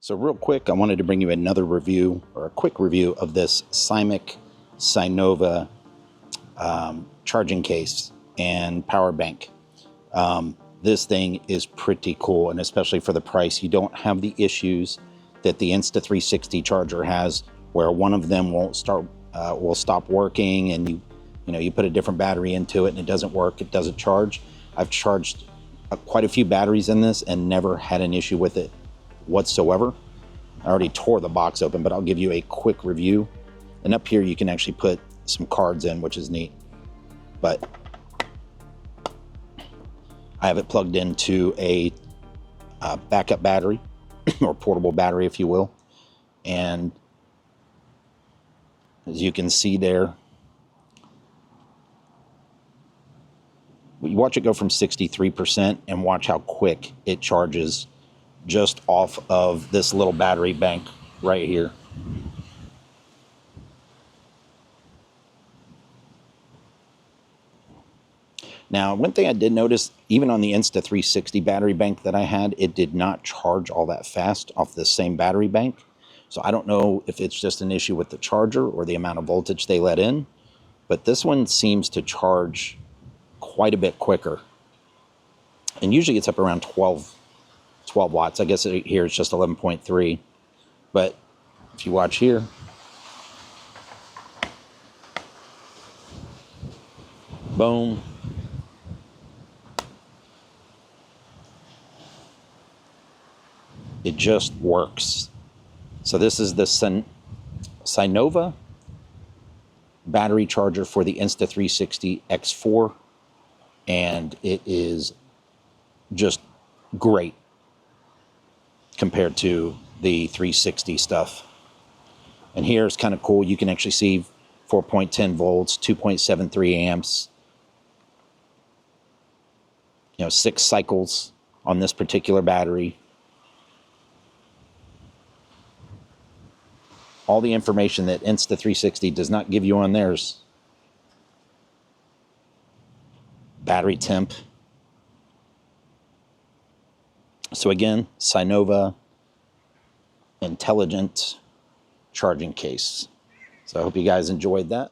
So real quick, I wanted to bring you another review, or a quick review of this CYNOVA charging case and power bank. This thing is pretty cool, and especially for the price, you don't have the issues that the Insta360 charger has, where one of them will stop working, and you put a different battery into it and it doesn't work, it doesn't charge. I've charged quite a few batteries in this and never had an issue with it whatsoever. I already tore the box open, but I'll give you a quick review. And up here you can actually put some cards in, which is neat. But I have it plugged into a backup battery or portable battery, if you will. And as you can see there, you watch it go from 63% and watch how quick it charges just off of this little battery bank right here. Now, one thing I did notice, even on the Insta360 battery bank that I had, it did not charge all that fast off the same battery bank. So I don't know if it's just an issue with the charger or the amount of voltage they let in, but this one seems to charge quite a bit quicker. And usually it's up around 12 watts. I guess here it's just 11.3. But if you watch here, boom. It just works. So this is the CYNOVA battery charger for the Insta360 X4. And it is just great compared to the 360 stuff. And here it's kind of cool. You can actually see 4.10 volts, 2.73 amps, 6 cycles on this particular battery. All the information that Insta360 does not give you on theirs. Battery temp. So again, CYNOVA intelligent charging case. So I hope you guys enjoyed that.